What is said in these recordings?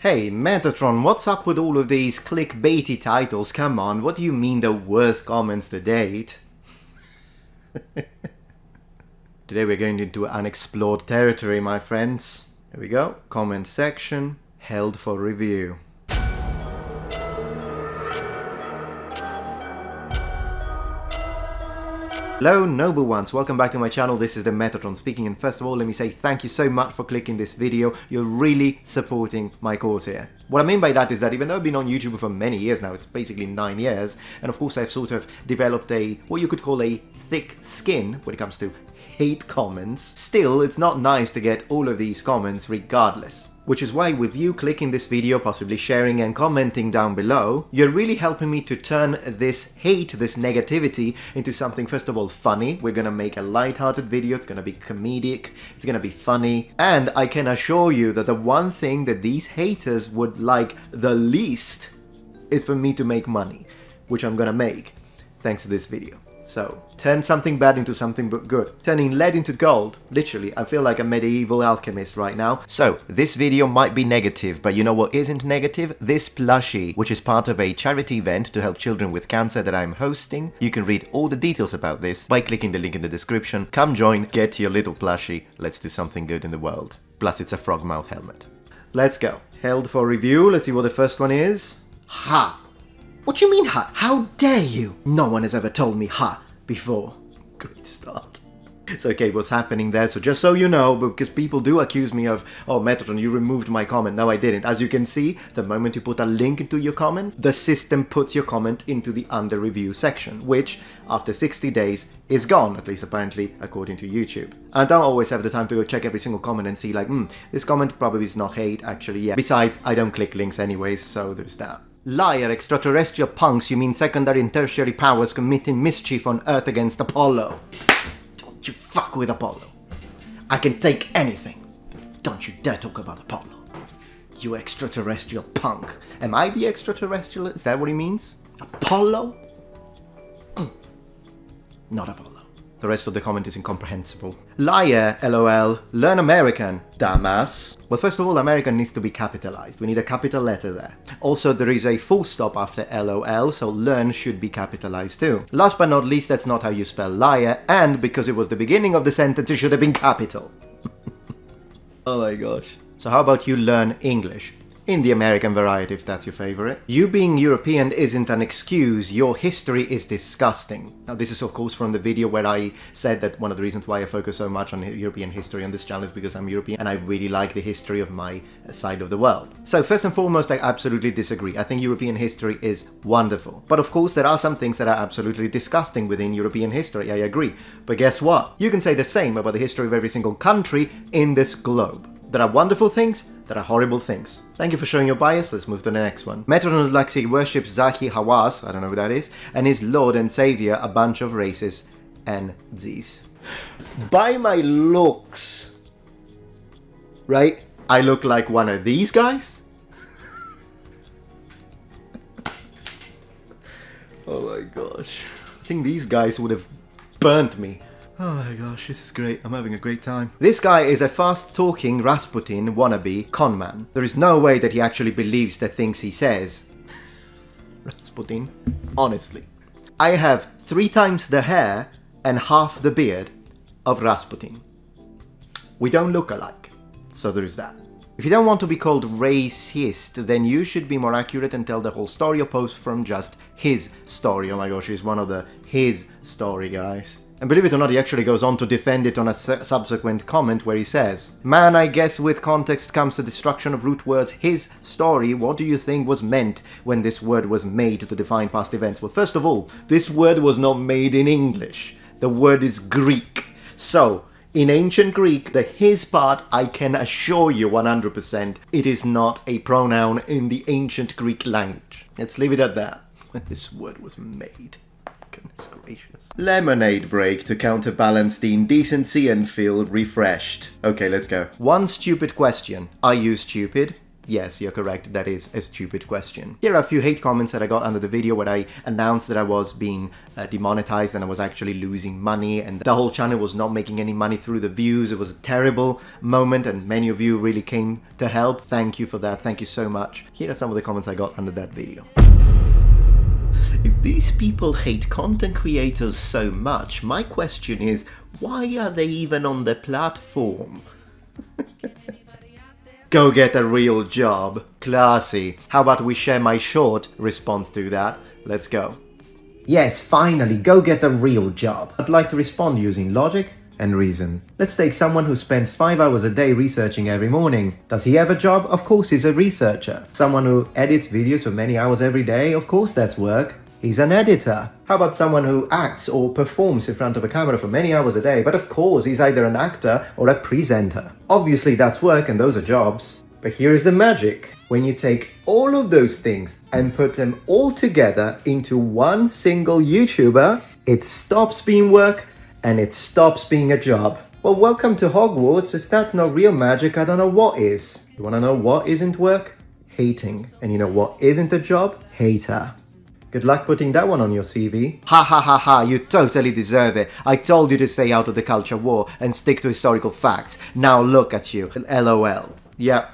Hey, Metatron, what's up with all of these clickbaity titles? Come on, what do you mean the worst comments to date? Today we're going into unexplored territory, my friends. Here we go. Comment section, held for review. Hello noble ones, welcome back to my channel. This is the Metatron speaking, and first of all let me say thank you so much for clicking this video. You're really supporting my cause here. What I mean by that is that even though I've been on YouTube for many years now, it's basically 9 years, and of course I've sort of developed what you could call a thick skin when it comes to hate comments, still it's not nice to get all of these comments regardless. Which is why with you clicking this video, possibly sharing and commenting down below, you're really helping me to turn this hate, this negativity, into something first of all funny. We're gonna make a light-hearted video, it's gonna be comedic, it's gonna be funny, and I can assure you that the one thing that these haters would like the least is for me to make money, which I'm gonna make thanks to this video. So, turn something bad into something but good. Turning lead into gold. Literally, I feel like a medieval alchemist right now. So, this video might be negative, but you know what isn't negative? This plushie, which is part of a charity event to help children with cancer that I'm hosting. You can read all the details about this by clicking the link in the description. Come join, get your little plushie. Let's do something good in the world. Plus, it's a frog mouth helmet. Let's go. Held for review. Let's see what the first one is. Ha! What do you mean, ha? How dare you? No one has ever told me ha before. Great start. So, okay, what's happening there? So, just so you know, because people do accuse me of, oh, Metatron, you removed my comment. No, I didn't. As you can see, the moment you put a link into your comment, the system puts your comment into the under review section, which, after 60 days, is gone, at least apparently, according to YouTube. I don't always have the time to go check every single comment and see, like, this comment probably is not hate, actually, yeah. Besides, I don't click links anyways, so there's that. Liar, extraterrestrial punks, you mean secondary and tertiary powers committing mischief on Earth against Apollo. Don't you fuck with Apollo. I can take anything. Don't you dare talk about Apollo. You extraterrestrial punk. Am I the extraterrestrial? Is that what he means? Apollo? Not Apollo. The rest of the comment is incomprehensible. Liar, lol. Learn American, dumbass. Well, first of all, American needs to be capitalized. We need a capital letter there. Also, there is a full stop after lol, so learn should be capitalized too. Last but not least, that's not how you spell liar, and because it was the beginning of the sentence, it should have been capital. Oh my gosh. So how about you learn English? In the American variety, if that's your favorite. You being European isn't an excuse, your history is disgusting. Now this is of course from the video where I said that one of the reasons why I focus so much on European history on this channel is because I'm European and I really like the history of my side of the world. So first and foremost, I absolutely disagree. I think European history is wonderful. But of course there are some things that are absolutely disgusting within European history, I agree. But guess what? You can say the same about the history of every single country in this globe. There are wonderful things, there are horrible things. Thank you for showing your bias, let's move to the next one. Metatron Luxi worships Zahi Hawass, I don't know who that is, and his lord and savior, a bunch of racists and these. By my looks, right, I look like one of these guys? Oh my gosh. I think these guys would have burnt me. Oh my gosh, this is great. I'm having a great time. This guy is a fast-talking Rasputin wannabe conman. There is no way that he actually believes the things he says. Rasputin, honestly. I have 3 times the hair and half the beard of Rasputin. We don't look alike, so there is that. If you don't want to be called racist, then you should be more accurate and tell the whole story opposed from just his story. Oh my gosh, he's one of the his story guys. And believe it or not, he actually goes on to defend it on a subsequent comment where he says, man, I guess with context comes the destruction of root words. His story, what do you think was meant when this word was made to define past events? Well, first of all, this word was not made in English. The word is Greek. So, in ancient Greek, the his part, I can assure you 100%, it is not a pronoun in the ancient Greek language. Let's leave it at that. When this word was made. Goodness gracious. Lemonade break to counterbalance the indecency and feel refreshed. Okay, let's go. One stupid question. Are you stupid? Yes, you're correct, that is a stupid question. Here are a few hate comments that I got under the video where I announced that I was being demonetized and I was actually losing money and the whole channel was not making any money through the views. It was a terrible moment and many of you really came to help. Thank you for that, thank you so much. Here are some of the comments I got under that video. If these people hate content creators so much, my question is, why are they even on the platform? Go get a real job. Classy. How about we share my short response to that? Let's go. Yes, finally, go get a real job. I'd like to respond using logic and reason. Let's take someone who spends 5 hours a day researching every morning. Does he have a job? Of course he's a researcher. Someone who edits videos for many hours every day? Of course that's work. He's an editor. How about someone who acts or performs in front of a camera for many hours a day? But of course, he's either an actor or a presenter. Obviously, that's work and those are jobs. But here is the magic. When you take all of those things and put them all together into one single YouTuber, it stops being work and it stops being a job. Well, welcome to Hogwarts. If that's not real magic, I don't know what is. You wanna know what isn't work? Hating. And you know what isn't a job? Hater. Good luck putting that one on your CV. Ha ha ha ha, you totally deserve it. I told you to stay out of the culture war and stick to historical facts. Now look at you. LOL. Yeah,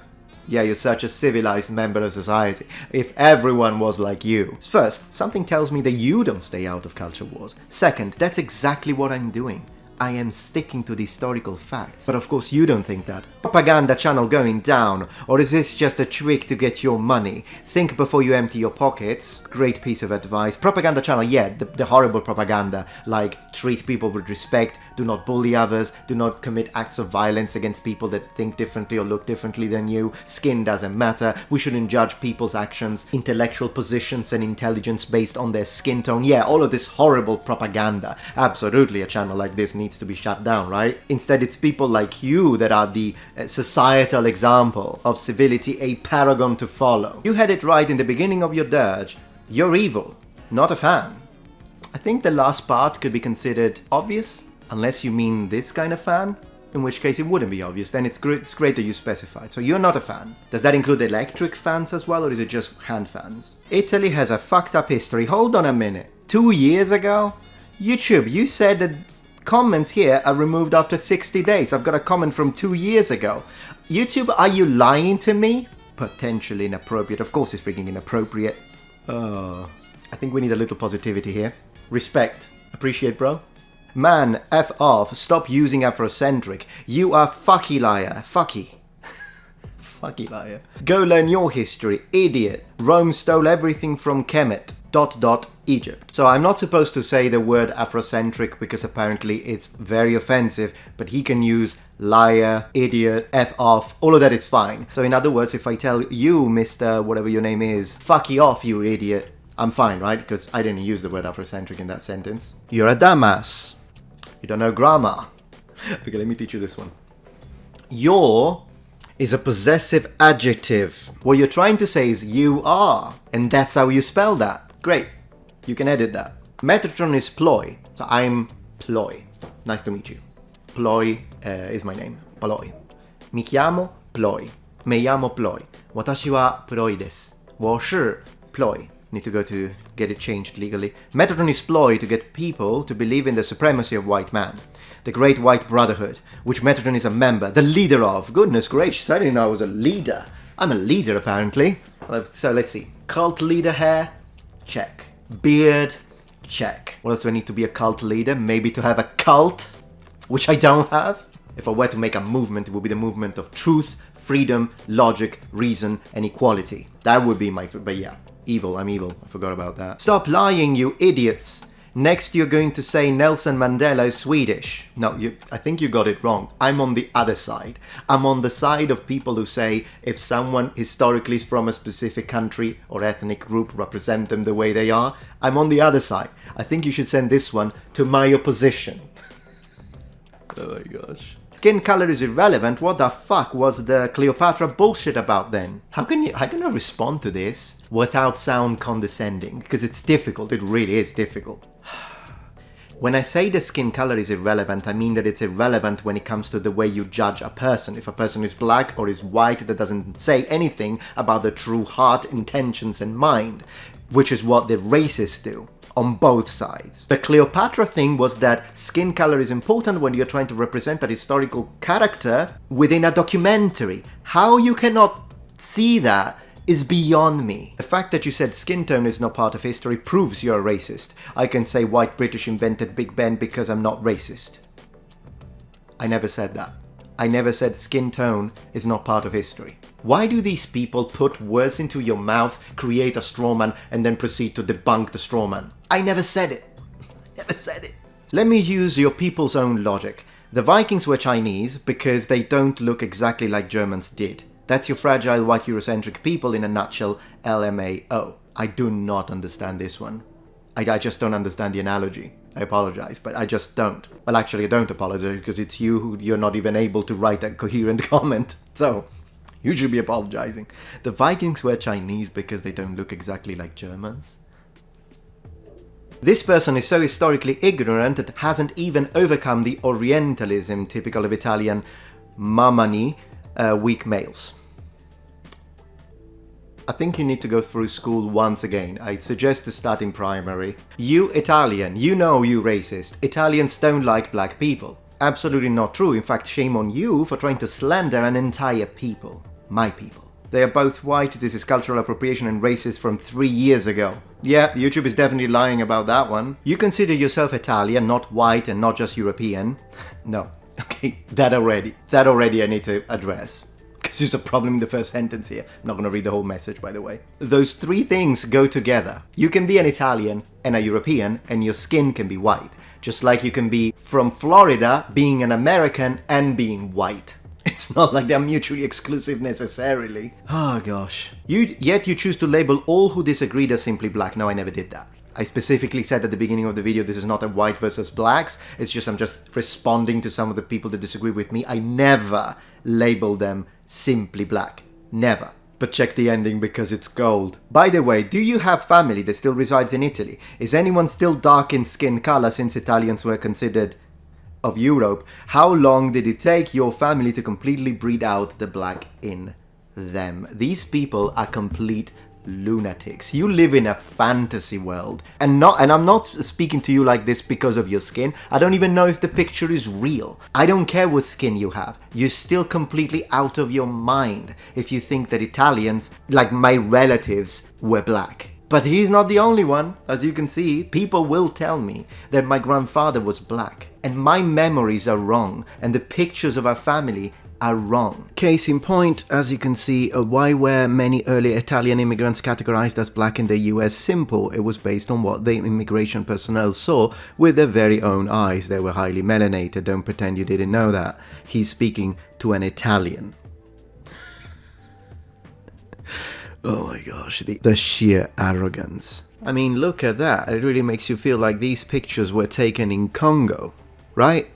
you're such a civilized member of society. If everyone was like you. First, something tells me that you don't stay out of culture wars. Second, that's exactly what I'm doing. I am sticking to the historical facts. But of course you don't think that. Propaganda channel going down, or is this just a trick to get your money? Think before you empty your pockets. Great piece of advice. Propaganda channel, yeah, the horrible propaganda, like treat people with respect, do not bully others, do not commit acts of violence against people that think differently or look differently than you, skin doesn't matter, we shouldn't judge people's actions, intellectual positions and intelligence based on their skin tone. Yeah, all of this horrible propaganda. Absolutely a channel like this needs to be shut down, right? Instead, it's people like you that are the societal example of civility, a paragon to follow. You had it right in the beginning of your dirge. You're evil, not a fan. I think the last part could be considered obvious, unless you mean this kind of fan, in which case it wouldn't be obvious. Then it's great that you specified. So you're not a fan. Does that include electric fans as well, or is it just hand fans? Italy has a fucked up history. Hold on a minute. 2 years ago? YouTube, you said that comments here are removed after 60 days. I've got a comment from 2 years ago. YouTube, are you lying to me? Potentially inappropriate. Of course it's freaking inappropriate. Oh, I think we need a little positivity here. Respect. Appreciate, bro. Man, F off. Stop using Afrocentric. You are fucky liar. Fucky. Fucky liar. Go learn your history. Idiot. Rome stole everything from Kemet. ... Egypt. So I'm not supposed to say the word Afrocentric because apparently it's very offensive, but he can use liar, idiot, F off, all of that is fine. So in other words, if I tell you, Mr. whatever your name is, fuck you off, you idiot, I'm fine, right? Because I didn't use the word Afrocentric in that sentence. You're a dumbass. You don't know grammar. Okay, let me teach you this one. Your is a possessive adjective. What you're trying to say is you are, and that's how you spell that. Great. You can edit that. Metatron is ploy. So I'm ploy. Nice to meet you. Ploy is my name. Ploy. Mi chiamo ploy. Me llamo ploy. Watashi wa ploy desu. 我是 ploy. Need to go to get it changed legally. Metatron is ploy to get people to believe in the supremacy of white man. The Great White Brotherhood, which Metatron is a member, the leader of. Goodness gracious, I didn't know I was a leader. I'm a leader apparently. So let's see. Cult leader hair? Check. Beard? Check. What else do I need to be a cult leader? Maybe to have a cult? Which I don't have. If I were to make a movement, it would be the movement of truth, freedom, logic, reason, and equality. That would be my... But yeah, evil. I'm evil. I forgot about that. Stop lying, you idiots. Next you're going to say Nelson Mandela is Swedish. No, I think you got it wrong. I'm on the other side. I'm on the side of people who say if someone historically is from a specific country or ethnic group, represent them the way they are. I'm on the other side. I think you should send this one to my opposition. Oh my gosh. Skin color is irrelevant. What the fuck was the Cleopatra bullshit about then? How can I respond to this without sound condescending? Because it's difficult. It really is difficult. When I say the skin color is irrelevant, I mean that it's irrelevant when it comes to the way you judge a person. If a person is black or is white, that doesn't say anything about their true heart, intentions and mind, which is what the racists do. On both sides. The Cleopatra thing was that skin color is important when you're trying to represent a historical character within a documentary. How you cannot see that is beyond me. The fact that you said skin tone is not part of history proves you're a racist. I can say white British invented Big Ben because I'm not racist. I never said that. I never said skin tone is not part of history. Why do these people put words into your mouth, create a strawman, and then proceed to debunk the strawman? I never said it. Never said it. Let me use your people's own logic. The Vikings were Chinese because they don't look exactly like Germans did. That's your fragile white Eurocentric people in a nutshell, LMAO. I do not understand this one. I just don't understand the analogy. I apologize, but I just don't. Well, actually, I don't apologize because it's you who you're not even able to write a coherent comment. So, you should be apologizing. The Vikings were Chinese because they don't look exactly like Germans. This person is so historically ignorant that hasn't even overcome the Orientalism typical of Italian mamani, weak males. I think you need to go through school once again. I'd suggest to start in primary. You Italian, you know you racist. Italians don't like black people. Absolutely not true. In fact, shame on you for trying to slander an entire people. My people. They are both white. This is cultural appropriation and racist from 3 years ago. Yeah, YouTube is definitely lying about that one. You consider yourself Italian, not white and not just European. No. Okay, that already I need to address. Because there's a problem in the first sentence here. I'm not going to read the whole message, by the way. Those three things go together. You can be an Italian and a European, and your skin can be white. Just like you can be from Florida, being an American, and being white. It's not like they're mutually exclusive necessarily. Oh gosh. Yet you choose to label all who disagreed as simply black. No, I never did that. I specifically said at the beginning of the video, this is not a white versus blacks. It's just I'm just responding to some of the people that disagree with me. I never labeled them simply black. Never. But check the ending because it's gold. By the way, do you have family that still resides in Italy? Is anyone still dark in skin color since Italians were considered of Europe? How long did it take your family to completely breed out the black in them? These people are complete lunatics. You live in a fantasy world. And I'm not speaking to you like this because of your skin. I don't even know if the picture is real. I don't care what skin you have. You're still completely out of your mind if you think that Italians, like my relatives, were black. But he's not the only one. As you can see, people will tell me that my grandfather was black. And my memories are wrong. And the pictures of our family are wrong. Case in point, as you can see, why were many early Italian immigrants categorized as black in the US? Simple. It was based on what the immigration personnel saw with their very own eyes. They were highly melanated. Don't pretend you didn't know that. He's speaking to an Italian. Oh my gosh, the sheer arrogance. I mean, look at that. It really makes you feel like these pictures were taken in Congo, right?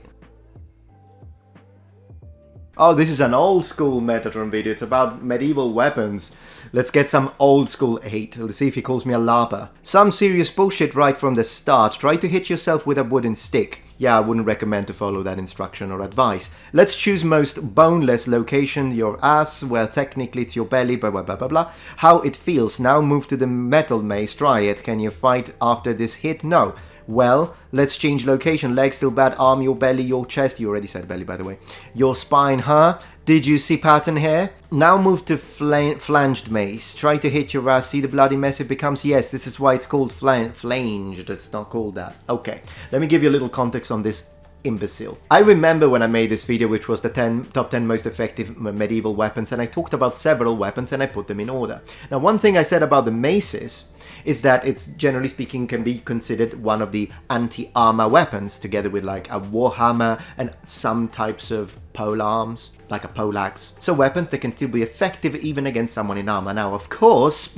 Oh, this is an old school Metatron video. It's about medieval weapons. Let's get some old school hate. Let's see if he calls me a larper. Some serious bullshit right from the start. Try to hit yourself with a wooden stick. Yeah, I wouldn't recommend to follow that instruction or advice. Let's choose most boneless location, your ass. Well, technically it's your belly, blah, blah, blah, blah, blah. How it feels. Now move to the metal maze. Try it. Can you fight after this hit? No. Well, let's change location. Legs still bad. Arm, your belly, your chest. You already said belly, by the way. Your spine, huh? Did you see pattern here? Now move to flanged mace. Try to hit your ass. See the bloody mess it becomes? Yes, this is why it's called flanged. It's not called that. Okay, let me give you a little context on this imbecile. I remember when I made this video, which was the top 10 most effective medieval weapons, and I talked about several weapons and I put them in order. Now, one thing I said about the maces is that it's, generally speaking, can be considered one of the anti-armor weapons, together with like a warhammer and some types of pole arms, like a poleaxe. So weapons that can still be effective even against someone in armor. Now, of course,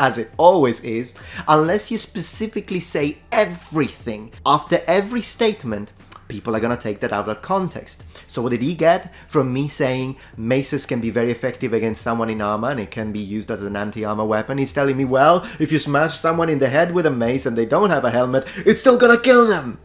as it always is, unless you specifically say everything after every statement, people are going to take that out of context. So what did he get from me saying maces can be very effective against someone in armor and it can be used as an anti-armor weapon? He's telling me, well, if you smash someone in the head with a mace and they don't have a helmet, it's still going to kill them.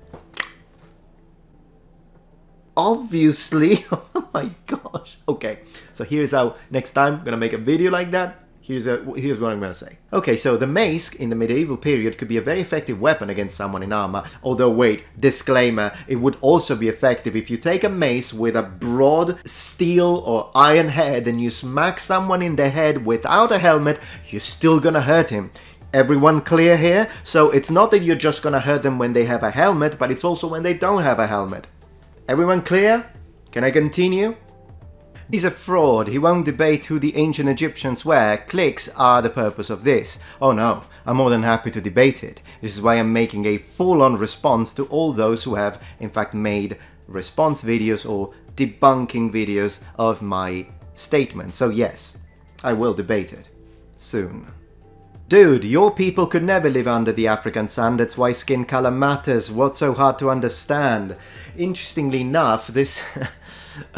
obviously, oh my gosh. Okay, so here's how next time I'm gonna make a video like that. Here's what I'm gonna say. Okay, so the mace in the medieval period could be a very effective weapon against someone in armor. Although, wait, disclaimer, it would also be effective if you take a mace with a broad steel or iron head and you smack someone in the head without a helmet, you're still gonna hurt him. Everyone clear here? So it's not that you're just gonna hurt them when they have a helmet, but it's also when they don't have a helmet. Everyone clear? Can I continue? He's a fraud. He won't debate who the ancient Egyptians were. Clicks are the purpose of this. Oh no, I'm more than happy to debate it. This is why I'm making a full-on response to all those who have, in fact, made response videos or debunking videos of my statement. So yes, I will debate it. Soon. Dude, your people could never live under the African sun, that's why skin color matters. What's so hard to understand? Interestingly enough, this...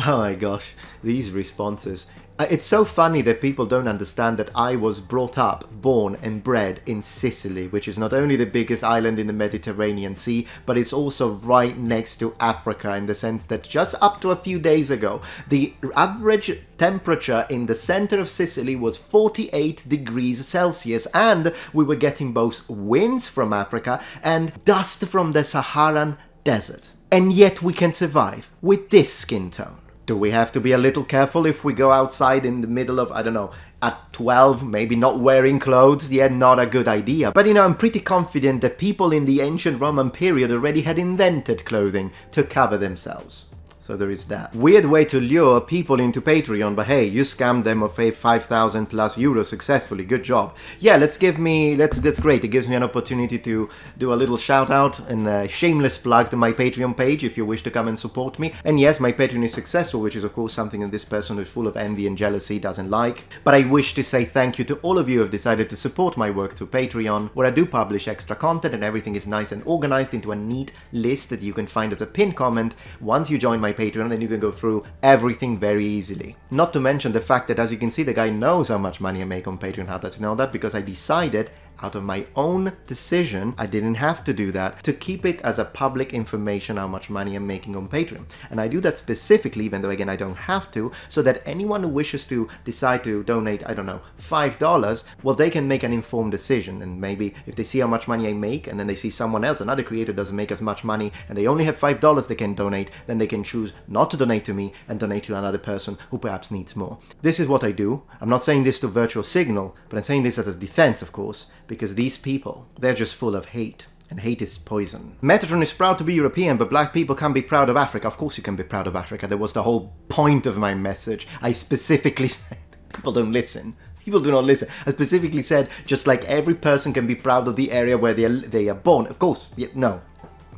oh my gosh, these responses. It's so funny that people don't understand that I was brought up, born and bred in Sicily, which is not only the biggest island in the Mediterranean Sea, but it's also right next to Africa, in the sense that just up to a few days ago, the average temperature in the center of Sicily was 48 degrees Celsius, and we were getting both winds from Africa and dust from the Saharan desert. And yet we can survive with this skin tone. Do we have to be a little careful if we go outside in the middle of, I don't know, at 12, maybe not wearing clothes? Yeah, not a good idea. But you know, I'm pretty confident that people in the ancient Roman period already had invented clothing to cover themselves. So there is that. Weird way to lure people into Patreon, but hey, you scammed them of 5,000 plus euros successfully. Good job. Yeah, that's great. It gives me an opportunity to do a little shout out and a shameless plug to my Patreon page if you wish to come and support me. And yes, my Patreon is successful, which is of course something that this person who's full of envy and jealousy doesn't like. But I wish to say thank you to all of you who have decided to support my work through Patreon, where I do publish extra content and everything is nice and organized into a neat list that you can find as a pinned comment once you join my Patreon, and you can go through everything very easily. Not to mention the fact that, as you can see, the guy knows how much money I make on Patreon. How does he know that? Because I decided, out of my own decision, I didn't have to do that, to keep it as a public information how much money I'm making on Patreon. And I do that specifically, even though again I don't have to, so that anyone who wishes to decide to donate, I don't know, $5, well, they can make an informed decision. And maybe if they see how much money I make and then they see someone else, another creator doesn't make as much money and they only have $5 they can donate, then they can choose not to donate to me and donate to another person who perhaps needs more. This is what I do. I'm not saying this to virtual signal, but I'm saying this as a defense, of course, because these people, they're just full of hate. And hate is poison. Metatron is proud to be European, but black people can't be proud of Africa. Of course you can be proud of Africa. That was the whole point of my message. I specifically said, people don't listen. People do not listen. I specifically said, just like every person can be proud of the area where they are born. Of course, no.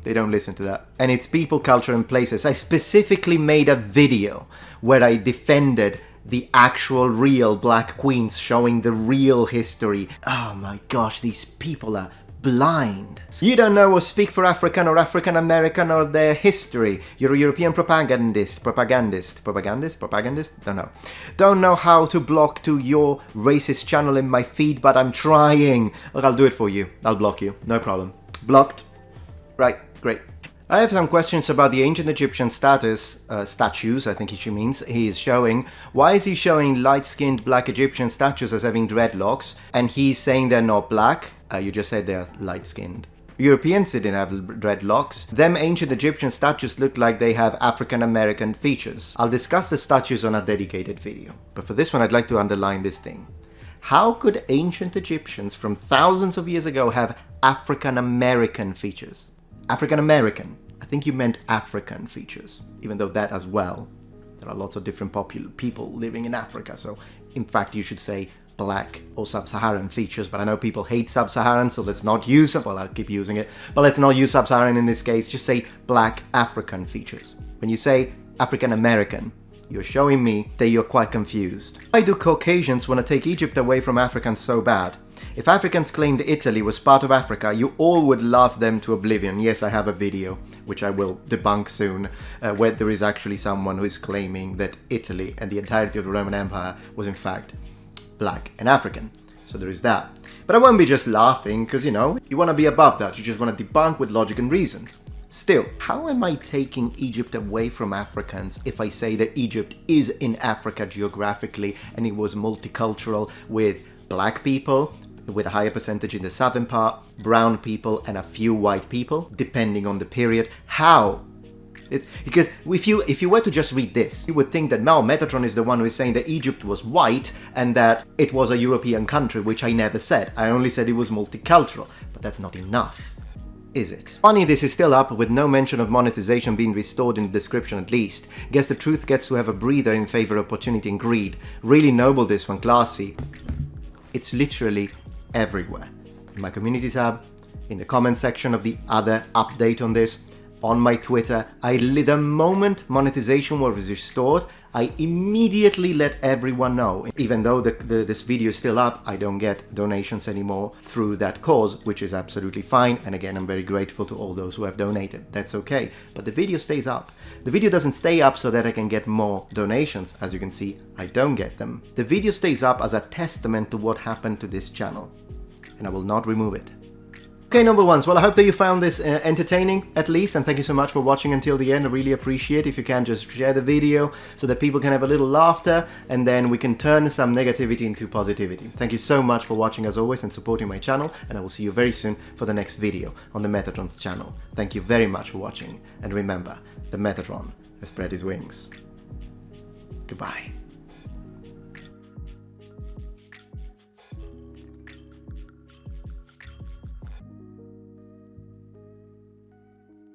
They don't listen to that. And it's people, culture, and places. I specifically made a video where I defended the actual real black queens, showing the real history. Oh my gosh, these people are blind. You don't know or speak for African or African American or their history. You're a European propagandist? Don't know. Don't know how to block to your racist channel in my feed, but I'm trying. Look, I'll do it for you. I'll block you. No problem. Blocked. Right, great. I have some questions about the ancient Egyptian statues, I think she means, he is showing. Why is he showing light-skinned black Egyptian statues as having dreadlocks? And he's saying they're not black? You just said they're light-skinned. Europeans didn't have dreadlocks. Them ancient Egyptian statues look like they have African-American features. I'll discuss the statues on a dedicated video. But for this one, I'd like to underline this thing. How could ancient Egyptians from thousands of years ago have African-American features? African-American. I think you meant African features, even though that as well. There are lots of different people living in Africa, so in fact you should say black or sub-Saharan features, but I know people hate sub-Saharan, so let's not use it. Well, I'll keep using it, but let's not use sub-Saharan in this case. Just say black African features. When you say African-American, you're showing me that you're quite confused. Why do Caucasians want to take Egypt away from Africans so bad? If Africans claimed Italy was part of Africa, you all would love them to oblivion. Yes, I have a video, which I will debunk soon, where there is actually someone who is claiming that Italy and the entirety of the Roman Empire was in fact black and African. So there is that. But I won't be just laughing, because, you know, you want to be above that. You just want to debunk with logic and reasons. Still, how am I taking Egypt away from Africans if I say that Egypt is in Africa geographically and it was multicultural with black people, with a higher percentage in the southern part, brown people and a few white people, depending on the period? How? Because if you were to just read this, you would think that now Metatron is the one who is saying that Egypt was white and that it was a European country, which I never said. I only said it was multicultural, but that's not enough, is it? Funny this is still up with no mention of monetization being restored in the description at least. Guess the truth gets to have a breather in favor of opportunity and greed. Really noble this one, classy. It's literally everywhere. In my community tab, in the comment section of the other update on this, on my Twitter, the moment monetization was restored, I immediately let everyone know. Even though this video is still up, I don't get donations anymore through that cause, which is absolutely fine. And again, I'm very grateful to all those who have donated. That's okay. But the video stays up. The video doesn't stay up so that I can get more donations. As you can see, I don't get them. The video stays up as a testament to what happened to this channel, and I will not remove it. Okay, number ones, well, I hope that you found this entertaining, at least, and thank you so much for watching until the end. I really appreciate it. If you can, just share the video so that people can have a little laughter, and then we can turn some negativity into positivity. Thank you so much for watching, as always, and supporting my channel, and I will see you very soon for the next video on the Metatron's channel. Thank you very much for watching, and remember, the Metatron has spread his wings. Goodbye.